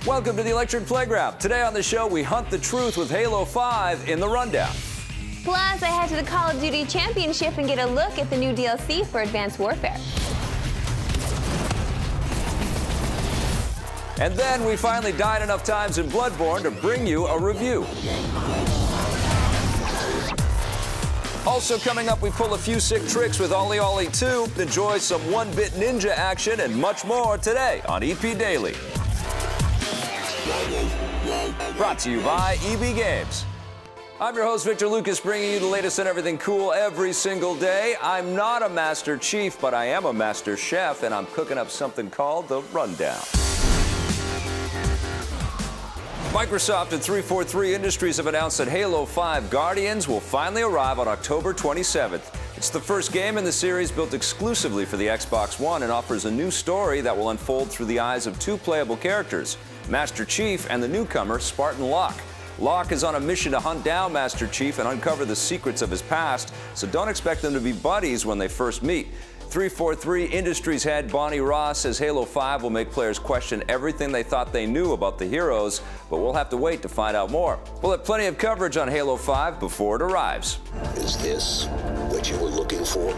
Welcome to the Electric Playground. Today on the show, we hunt the truth with Halo 5 in the rundown. Plus, I head to the Call of Duty Championship and get a look at the new DLC for Advanced Warfare. And then we finally died enough times in Bloodborne to bring you a review. Also coming up, we pull a few sick tricks with Ollie Ollie 2, enjoy some one-bit ninja action, and much more today on EP Daily. Brought to you by EB Games. I'm your host, Victor Lucas, bringing you the latest on everything cool every single day. I'm not a Master Chief, but I am a Master Chef, and I'm cooking up something called the Rundown. Microsoft and 343 Industries have announced that Halo 5 Guardians will finally arrive on October 27th. It's the first game in the series built exclusively for the Xbox One and offers a new story that will unfold through the eyes of two playable characters, Master Chief and the newcomer, Spartan Locke. Locke is on a mission to hunt down Master Chief and uncover the secrets of his past, so don't expect them to be buddies when they first meet. 343 Industries head Bonnie Ross says Halo 5 will make players question everything they thought they knew about the heroes, but we'll have to wait to find out more. We'll have plenty of coverage on Halo 5 before it arrives. Is this what you were looking for?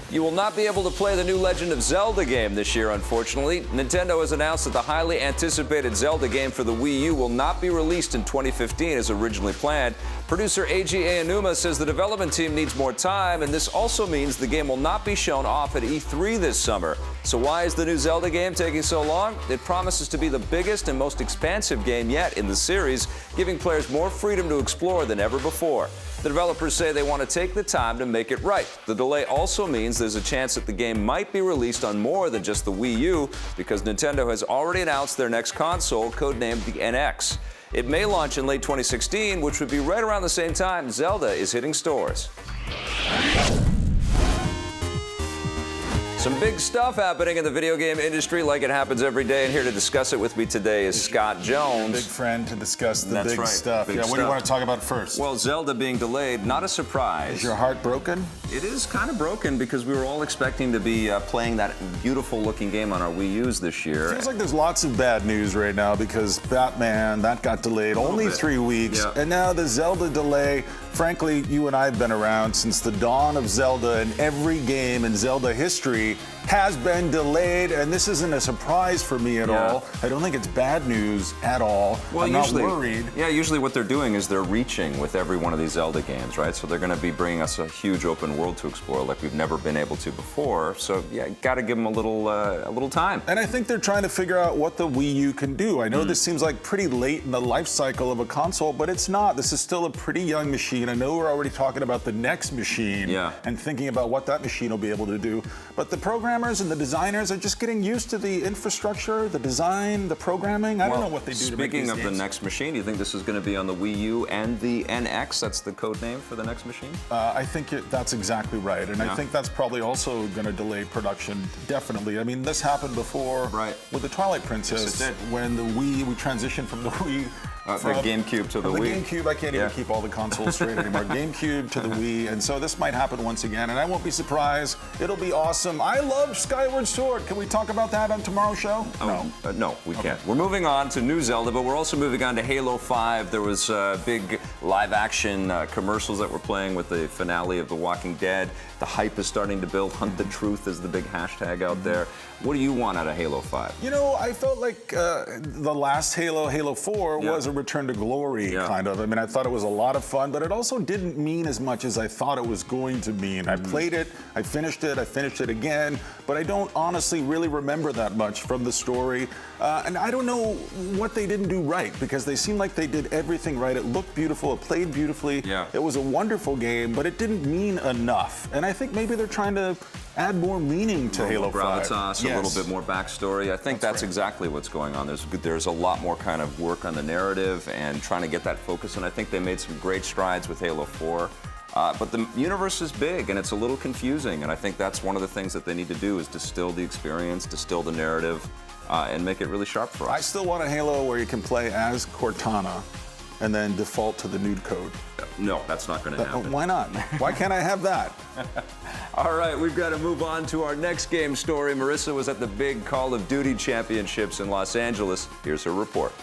You will not be able to play the new Legend of Zelda game this year, unfortunately. Nintendo has announced that the highly anticipated Zelda game for the Wii U will not be released in 2015 as originally planned. Producer Eiji Aonuma says the development team needs more time, and this also means the game will not be shown off at E3 this summer. So why is the new Zelda game taking so long? It promises to be the biggest and most expansive game yet in the series, giving players more freedom to explore than ever before. The developers say they want to take the time to make it right. The delay also means there's a chance that the game might be released on more than just the Wii U, because Nintendo has already announced their next console, codenamed the NX. It may launch in late 2016, which would be right around the same time Zelda is hitting stores. Some big stuff happening in the video game industry like it happens every day, and here to discuss it with me today is Scott Jones. Big friend to discuss the That's big right, stuff. big What do you stuff. want to talk about first? Well, Zelda being delayed, not a surprise. Is your heart broken? It is kind of broken because we were all expecting to be playing that beautiful-looking game on our Wii U's this year. Feels like there's lots of bad news right now because Batman, that got delayed only bit. 3 weeks. Yeah. And now the Zelda delay. Frankly, you and I have been around since the dawn of Zelda, and every game in Zelda history has been delayed, and this isn't a surprise for me at all. I don't think it's bad news at all. Well, I'm usually, not worried. Yeah, usually what they're doing is they're reaching with every one of these Zelda games, right? So they're going to be bringing us a huge open world to explore like we've never been able to before. So yeah, got to give them a little time. And I think they're trying to figure out what the Wii U can do. I know this seems like pretty late in the life cycle of a console, but it's not. This is still a pretty young machine. I know we're already talking about the next machine and thinking about what that machine will be able to do. But the programmers and the designers are just getting used to the infrastructure, the design, the programming. I don't know what they do to make these Speaking of the games. next machine, do you think this is going to be on the Wii U and the NX? That's the code name for the next machine? I think that's exactly right. And I think that's probably also going to delay production, definitely. I mean, this happened before with the Twilight Princess. Yes, it did. When the Wii, we transitioned from the Wii. The GameCube to the From Wii. The GameCube, I can't even keep all the consoles straight anymore. GameCube to the Wii, and so this might happen once again, and I won't be surprised. It'll be awesome. I love Skyward Sword. Can we talk about that on tomorrow's show? No, we can't. We're moving on to new Zelda, but we're also moving on to Halo 5. There was big live-action commercials that were playing with the finale of The Walking Dead. The hype is starting to build. Hunt the Truth is the big hashtag out there. What do you want out of Halo 5? You know, I felt like the last Halo, Halo 4, was a return to glory, kind of. I mean, I thought it was a lot of fun, but it also didn't mean as much as I thought it was going to mean. I played it, I finished it again, but I don't honestly really remember that much from the story. And I don't know what they didn't do right, because they seemed like they did everything right. It looked beautiful, it played beautifully. It was a wonderful game, but it didn't mean enough. And I think maybe they're trying to add more meaning to Halo 5. Gravitas, a little bit more backstory. I think that's exactly what's going on. There's a lot more kind of work on the narrative and trying to get that focus, and I think they made some great strides with Halo 4. But the universe is big, and it's a little confusing, and I think that's one of the things that they need to do is distill the experience, distill the narrative, and make it really sharp for us. I still want a Halo where you can play as Cortana and then default to the nude code. No, that's not going to happen. Why not? Why can't I have that? All right, we've got to move on to our next game story. Marissa was at the big Call of Duty Championships in Los Angeles. Here's her report.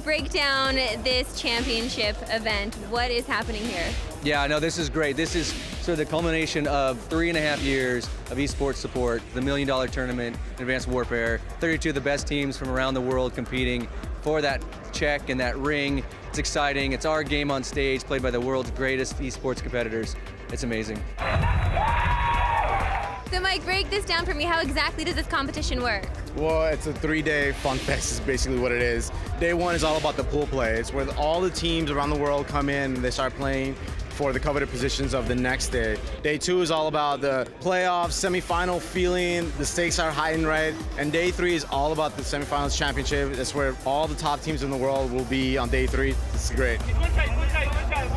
break down this championship event. What is happening here? Yeah, no, this is great. This is sort of the culmination of 3.5 years of esports support, the $1 million tournament, Advanced Warfare, 32 of the best teams from around the world competing for that check and that ring. It's exciting. It's our game on stage, played by the world's greatest esports competitors. It's amazing. So Mike, break this down for me. How exactly does this competition work? Well, it's a 3-day fun fest is basically what it is. Day one is all about the pool play. It's where all the teams around the world come in and they start playing for the coveted positions of the next day. Day two is all about the playoffs, semifinal feeling. The stakes are high and right. And day three is all about the semifinals championship. That's where all the top teams in the world will be on day three. It's great.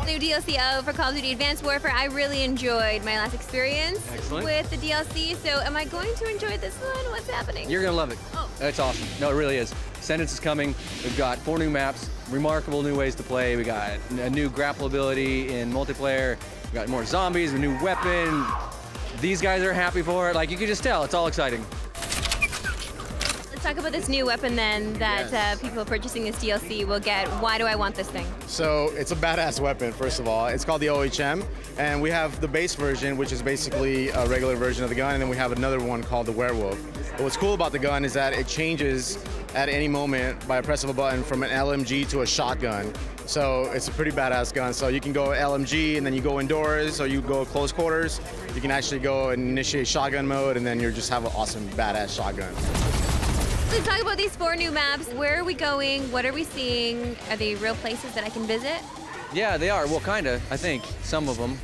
New DLC out for Call of Duty Advanced Warfare. I really enjoyed my last experience with the DLC. So am I going to enjoy this one? What's happening? You're gonna love it. Oh. It's awesome. No, it really is. Sentence is coming. We've got 4 new maps, remarkable new ways to play. We got a new grapple ability in multiplayer. We got more zombies, a new weapon. These guys are happy for it. Like, you can just tell, it's all exciting. Let's talk about this new weapon then that people purchasing this DLC will get. Why do I want this thing? So it's a badass weapon, first of all. It's called the OHM, and we have the base version, which is basically a regular version of the gun, and then we have another one called the Werewolf. But what's cool about the gun is that it changes at any moment by a press of a button from an LMG to a shotgun. So it's a pretty badass gun. So you can go LMG and then you go indoors, or you go close quarters. You can actually go and initiate shotgun mode, and then you just have an awesome badass shotgun. Let's talk about these 4 new maps. Where are we going? What are we seeing? Are they real places that I can visit? Yeah, they are. Well, kinda, I think. Some of them.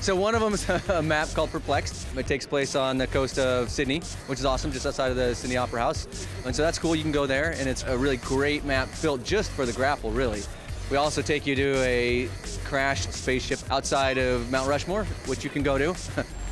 So one of them is a map called Perplexed. It takes place on the coast of Sydney, which is awesome, just outside of the Sydney Opera House. And so that's cool, you can go there, and it's a really great map built just for the grapple, really. We also take you to a crashed spaceship outside of Mount Rushmore, which you can go to.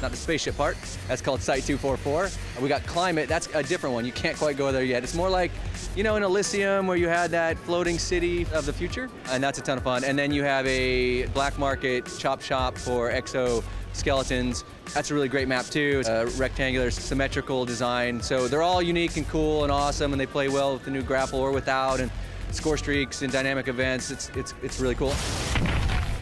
Not the spaceship part. That's called Site 244. We got Climate. That's a different one. You can't quite go there yet. It's more like, you know, in Elysium where you had that floating city of the future, and that's a ton of fun. And then you have a black market chop shop for exoskeletons. That's a really great map too. It's a rectangular, symmetrical design. So they're all unique and cool and awesome, and they play well with the new grapple or without, and score streaks and dynamic events. It's really cool.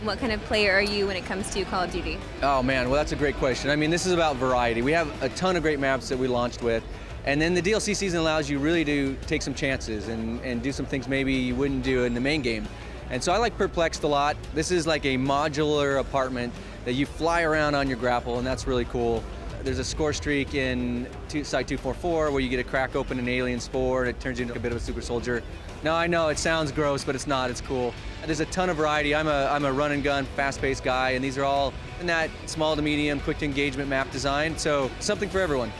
What kind of player are you when it comes to Call of Duty? Oh man, well that's a great question. I mean, this is about variety. We have a ton of great maps that we launched with, and then the DLC season allows you really to take some chances and do some things maybe you wouldn't do in the main game. And so I like Perplexed a lot. This is like a modular apartment that you fly around on your grapple, and that's really cool. There's a score streak in Site 244 where you get to crack open an alien spore and it turns you into a bit of a super soldier. Now I know it sounds gross, but it's not, it's cool. There's a ton of variety. I'm a run and gun, fast-paced guy, and these are all in that small to medium, quick engagement map design, so something for everyone.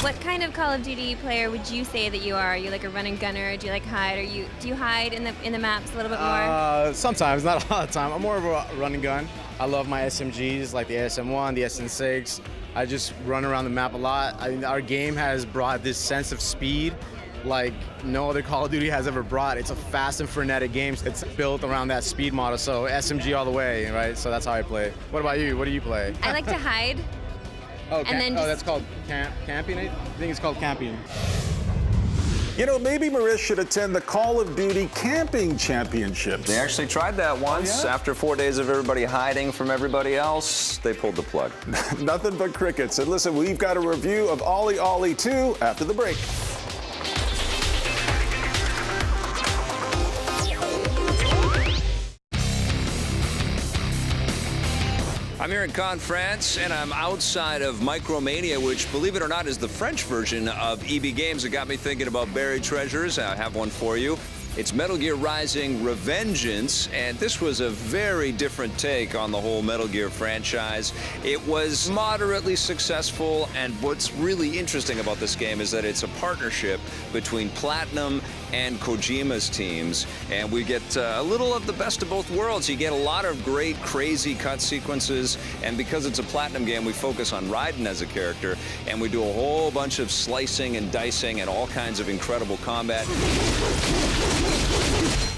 What kind of Call of Duty player would you say that you are? Are you like a run and gunner? Do you like hide? Do you hide in the maps a little bit more? Sometimes, not all the time. I'm more of a run and gun. I love my SMGs, like the ASM-1, the SN6. I just run around the map a lot. I mean, our game has brought this sense of speed like no other Call of Duty has ever brought. It's a fast and frenetic game. It's built around that speed model, so SMG all the way, right? So that's how I play. What about you? What do you play? I like to hide. That's called camping? I think it's called camping. You know, maybe Maris should attend the Call of Duty Camping Championships. They actually tried that once. After 4 days of everybody hiding from everybody else, they pulled the plug. Nothing but crickets. And listen, we've got a review of Ollie Ollie 2 after the break. I'm here in Cannes, France, and I'm outside of Micromania, which, believe it or not, is the French version of EB Games. It got me thinking about buried treasures. I have one for you. It's Metal Gear Rising Revengeance, and this was a very different take on the whole Metal Gear franchise. It was moderately successful, and what's really interesting about this game is that it's a partnership between Platinum and Kojima's teams, and we get a little of the best of both worlds. You get a lot of great, crazy cut sequences, and because it's a Platinum game, we focus on Raiden as a character, and we do a whole bunch of slicing and dicing and all kinds of incredible combat.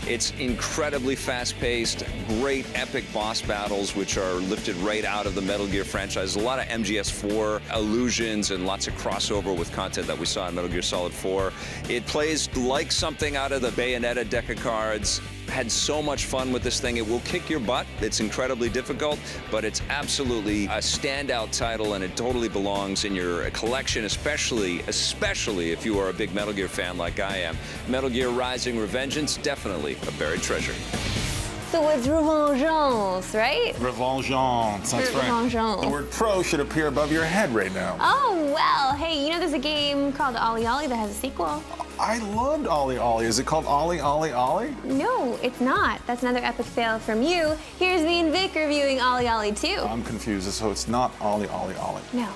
It's incredibly fast-paced, great epic boss battles, which are lifted right out of the Metal Gear franchise. A lot of MGS4 allusions and lots of crossover with content that we saw in Metal Gear Solid 4. It plays like something out of the Bayonetta deck of cards. Had so much fun with this thing. It will kick your butt. It's incredibly difficult, but it's absolutely a standout title, and it totally belongs in your collection, especially if you are a big Metal Gear fan like I am. Metal Gear Rising: Revengeance, definitely a buried treasure. So it's Revengeance, right? Revengeance, that's right. Revengeance. The word pro should appear above your head right now. Oh, well, hey, you know there's a game called Ollie Ollie that has a sequel? I loved Ollie Ollie. Is it called Ollie Ollie Ollie? No, it's not. That's another epic fail from you. Here's me and Vic reviewing Ollie Ollie 2. I'm confused, so it's not Ollie Ollie Ollie. No.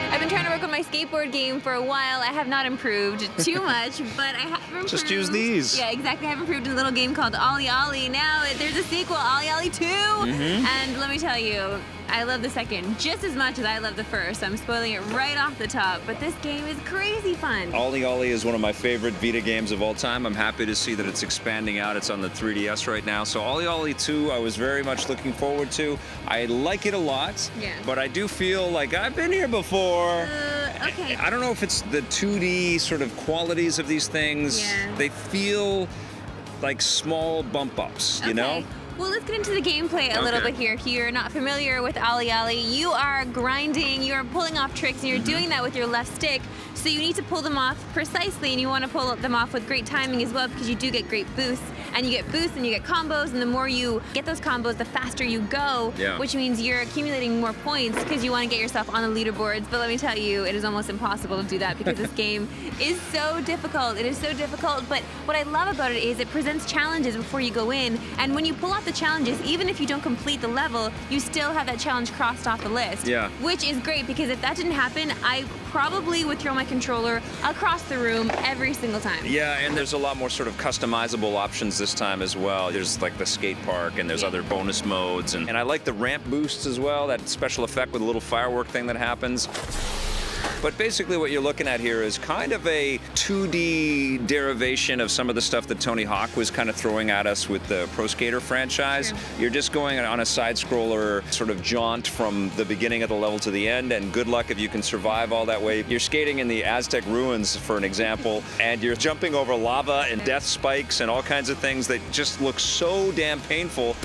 I've been trying to work on my skateboard game for a while. I have not improved too much, but I have improved. Just use these. Yeah, exactly. I have improved in a little game called Ollie Ollie. Now there's a sequel, Ollie Ollie 2. And let me tell you, I love the second just as much as I love the first. I'm spoiling it right off the top, but this game is crazy fun. Ollie Ollie is one of my favorite Vita games of all time. I'm happy to see that it's expanding out. It's on the 3DS right now. So Ollie Ollie 2, I was very much looking forward to. I like it a lot, but I do feel like I've been here before. Okay. I don't know if it's the 2D sort of qualities of these things. Yeah. They feel like small bump ups, you know? Well, let's get into the gameplay a little bit here. If you're not familiar with Ollie Ollie, you are grinding, you are pulling off tricks, and you're doing that with your left stick. So you need to pull them off precisely, and you want to pull them off with great timing as well, because you do get great boosts. And you get boosts and you get combos, and the more you get those combos, the faster you go, which means you're accumulating more points because you want to get yourself on the leaderboards. But let me tell you, it is almost impossible to do that because this game is so difficult. It is so difficult, but what I love about it is it presents challenges before you go in, and when you pull off the challenges, even if you don't complete the level, you still have that challenge crossed off the list. Yeah. Which is great, because if that didn't happen, I probably would throw my controller across the room every single time. Yeah, and there's a lot more sort of customizable options this time as well. There's like the skate park, and there's other bonus modes, and I like the ramp boosts as well, that special effect with a little firework thing that happens. But basically what you're looking at here is kind of a 2D derivation of some of the stuff that Tony Hawk was kind of throwing at us with the Pro Skater franchise. Sure. You're just going on a side-scroller sort of jaunt from the beginning of the level to the end, and good luck if you can survive all that way. You're skating in the Aztec ruins, for an example, and you're jumping over lava and death spikes and all kinds of things that just look so damn painful.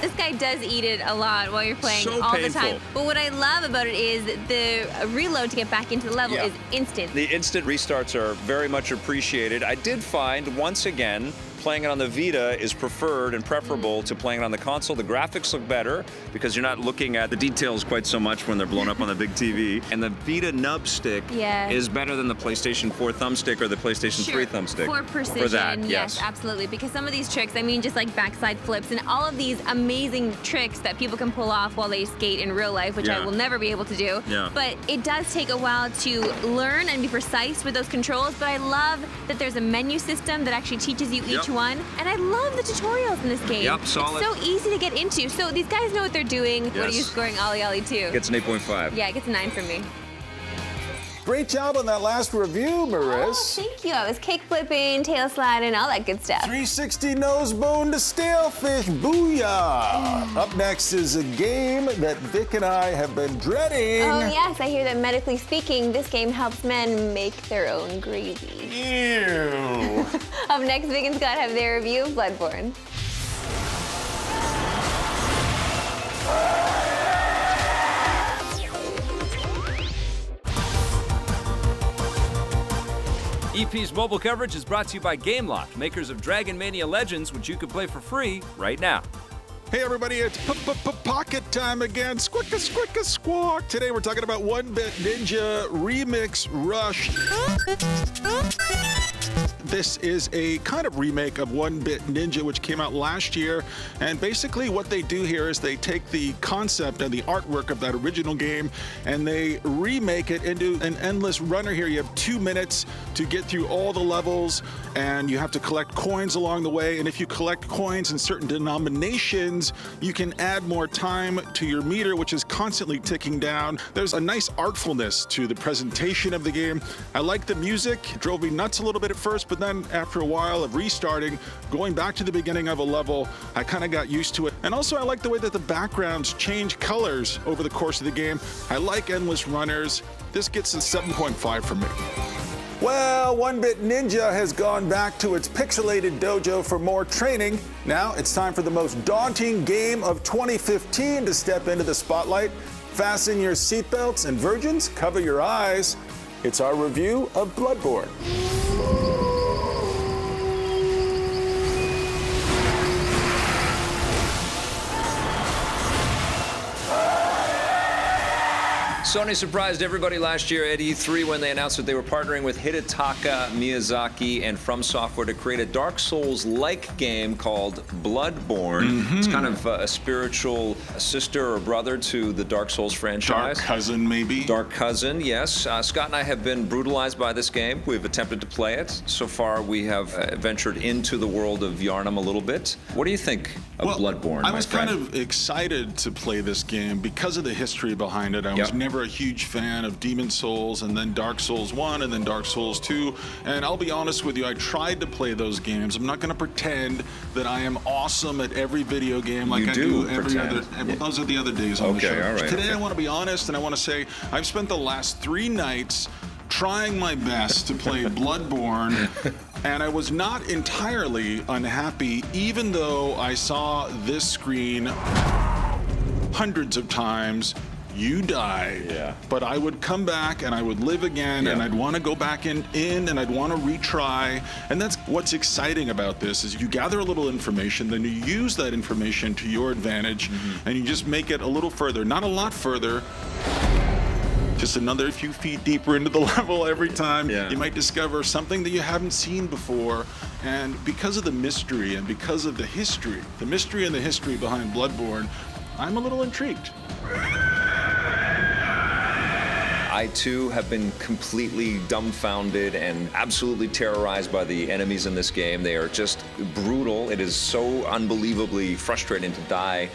This guy does eat it a lot while you're playing So all painful. the time. But what I love about it is the reload to get back into the level is instant. The instant restarts are very much appreciated. I did find, once again, playing it on the Vita is preferred and preferable to playing it on the console. The graphics look better because you're not looking at the details quite so much when they're blown up on the big TV. And the Vita nub stick is better than the PlayStation 4 thumbstick or the PlayStation 3 thumbstick. For precision, For that, yes, absolutely. Because some of these tricks, I mean, just like backside flips and all of these amazing tricks that people can pull off while they skate in real life, which I will never be able to do. Yeah. But it does take a while to learn and be precise with those controls. But I love that there's a menu system that actually teaches you each one. And I love the tutorials in this game. Yep, solid. It's so easy to get into. So these guys know what they're doing. What are you scoring Ollie Ollie 2? Gets an 8.5. Yeah, it gets a 9 from me. Great job on that last review, Maris. Oh, thank you. I was kick flipping, tail sliding, all that good stuff. 360 nose bone to stalefish, booyah! Up next is a game that Vic and I have been dreading. Oh yes, I hear that medically speaking, this game helps men make their own gravy. Ew. Up next, Vic and Scott have their review of Bloodborne. EP's mobile coverage is brought to you by GameLoft, makers of Dragon Mania Legends, which you can play for free right now. Hey everybody, it's pocket time again. Squicka, squicka, squawk. Today we're talking about 1-Bit Ninja Remix Rush. This is a kind of remake of 1-Bit Ninja, which came out last year. And basically what they do here is they take the concept and the artwork of that original game and they remake it into an endless runner here. You have 2 minutes to get through all the levels and you have to collect coins along the way. And if you collect coins in certain denominations, means you can add more time to your meter, which is constantly ticking down. There's a nice artfulness to the presentation of the game. I like the music. It drove me nuts a little bit at first, but then after a while of restarting, going back to the beginning of a level, I kind of got used to it. And also I like the way that the backgrounds change colors over the course of the game. I like endless runners. This gets a 7.5 from me. Well, 1-Bit Ninja has gone back to its pixelated dojo for more training. Now it's time for the most daunting game of 2015 to step into the spotlight. Fasten your seatbelts and virgins, cover your eyes. It's our review of Bloodborne. Sony surprised everybody last year at E3 when they announced that they were partnering with Hidetaka Miyazaki and From Software to create a Dark Souls-like game called Bloodborne. It's kind of a spiritual sister or brother to the Dark Souls franchise. Dark cousin, maybe? Dark cousin, yes. Scott and I have been brutalized by this game. We've attempted to play it. So far, we have ventured into the world of Yharnam a little bit. What do you think of Bloodborne, I was my friend? kind of excited to play this game because of the history behind it. I was never a huge fan of Demon Souls, and then Dark Souls 1, and then Dark Souls 2. And I'll be honest with you, I tried to play those games. I'm not going to pretend that I am awesome at every video game like I do every other. Those are the other days on the show. All right, Today I want to be honest, and I want to say I've spent the last 3 nights trying my best to play Bloodborne, and I was not entirely unhappy, even though I saw this screen hundreds of times. You died, but I would come back and I would live again, and I'd want to go back in and I'd want to retry. And that's what's exciting about this, is you gather a little information, then you use that information to your advantage, and you just make it a little further, not a lot further, just another few feet deeper into the level every time. You might discover something that you haven't seen before. And because of the mystery and because of the mystery and the history behind Bloodborne, I'm a little intrigued. I, too, have been completely dumbfounded and absolutely terrorized by the enemies in this game. They are just brutal. It is so unbelievably frustrating to die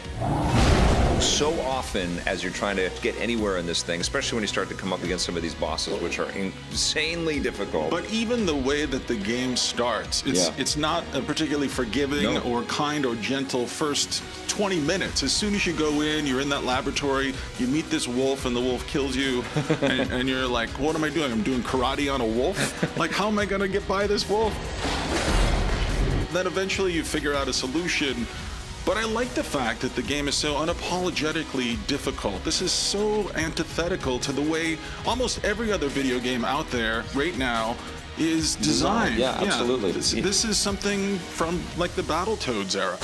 so often as you're trying to get anywhere in this thing, especially when you start to come up against some of these bosses, which are insanely difficult. But even the way that the game starts, it's not a particularly forgiving or kind or gentle first 20 minutes. As soon as you go in, you're in that laboratory, you meet this wolf, and the wolf kills you, and you're like, what am I doing? I'm doing karate on a wolf? Like, how am I going to get by this wolf? Then eventually you figure out a solution. But I like the fact that the game is so unapologetically difficult. This is so antithetical to the way almost every other video game out there right now is designed. Yeah, absolutely. This is something from like the Battletoads era.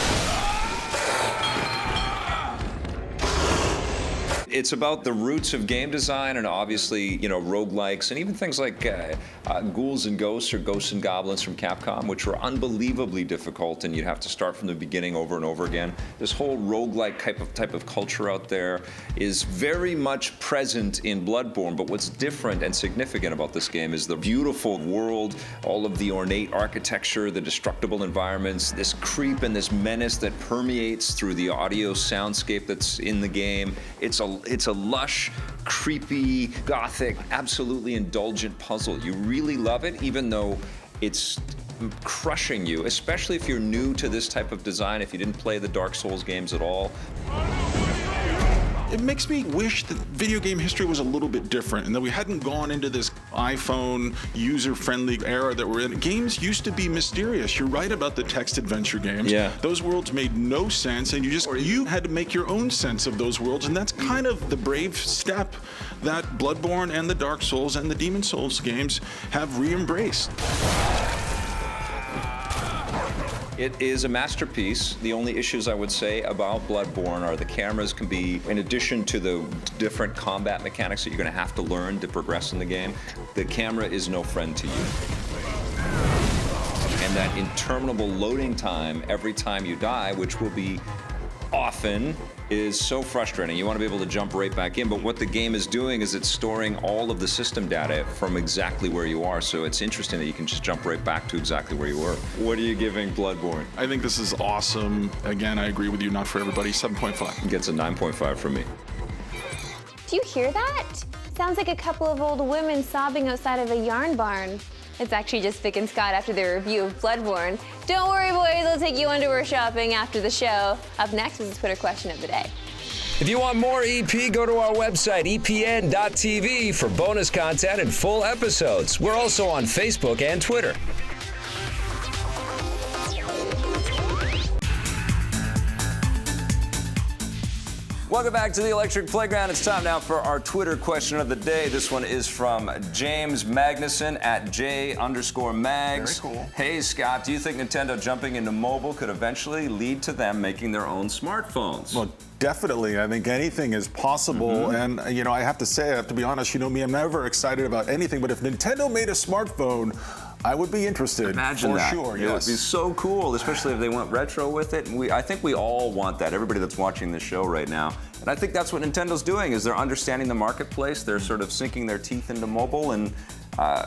It's about the roots of game design, and obviously, you know, roguelikes, and even things like Ghouls and Ghosts or Ghosts and Goblins from Capcom, which were unbelievably difficult, and you'd have to start from the beginning over and over again. This whole roguelike type of culture out there is very much present in Bloodborne, but what's different and significant about this game is the beautiful world, all of the ornate architecture, the destructible environments, this creep and this menace that permeates through the audio soundscape that's in the game. It's a lush, creepy, gothic, absolutely indulgent puzzle. You really love it, even though it's crushing you, especially if you're new to this type of design, if you didn't play the Dark Souls games at all. It makes me wish that video game history was a little bit different and that we hadn't gone into this iPhone user-friendly era that we're in. Games used to be mysterious. You're right about the text adventure games. Those worlds made no sense, and you had to make your own sense of those worlds, and that's kind of the brave step that Bloodborne and the Dark Souls and the Demon Souls games have re-embraced. It is a masterpiece. The only issues I would say about Bloodborne are the cameras can be, in addition to the different combat mechanics that you're going to have to learn to progress in the game, the camera is no friend to you. And that interminable loading time every time you die, which will be often is so frustrating. You want to be able to jump right back in, but what the game is doing is it's storing all of the system data from exactly where you are, so it's interesting that you can just jump right back to exactly where you were. What are you giving Bloodborne? I think this is awesome. Again, I agree with you, not for everybody. 7.5. Gets a 9.5 from me. Do you hear that? Sounds like a couple of old women sobbing outside of a yarn barn. It's actually just Vic and Scott after their review of Bloodborne. Don't worry, boys, they'll take you underwear shopping after the show. Up next is the Twitter question of the day. If you want more EP, go to our website, epn.tv, for bonus content and full episodes. We're also on Facebook and Twitter. Welcome back to the Electric Playground. It's time now for our Twitter question of the day. This one is from James Magnuson at J_Mags. Very cool. Hey, Scott, do you think Nintendo jumping into mobile could eventually lead to them making their own smartphones? Well, definitely. I think anything is possible. And, I have to say, I have to be honest, you know me, I'm never excited about anything. But if Nintendo made a smartphone, I would be interested. Imagine for that. Sure, It yes. would be so cool, especially if they went retro with it. And I think we all want that, everybody that's watching this show right now. And I think that's what Nintendo's doing, is they're understanding the marketplace. They're sort of sinking their teeth into mobile, and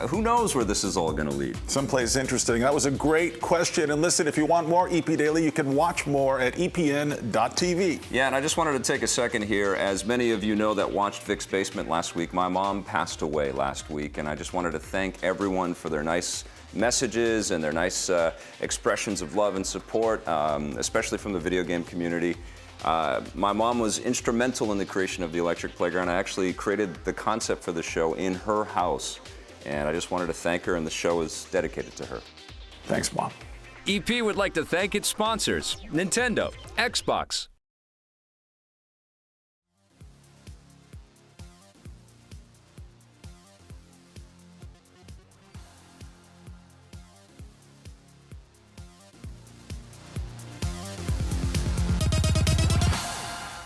who knows where this is all going to lead. Someplace interesting. That was a great question. And listen, if you want more EP Daily, you can watch more at epn.tv. Yeah, and I just wanted to take a second here. As many of you know that watched Vic's Basement last week, my mom passed away last week, and I just wanted to thank everyone for their nice messages and their nice expressions of love and support, especially from the video game community. My mom was instrumental in the creation of the Electric Playground. I actually created the concept for the show in her house, and I just wanted to thank her, and the show is dedicated to her. Thanks, Mom. EP would like to thank its sponsors, Nintendo, Xbox,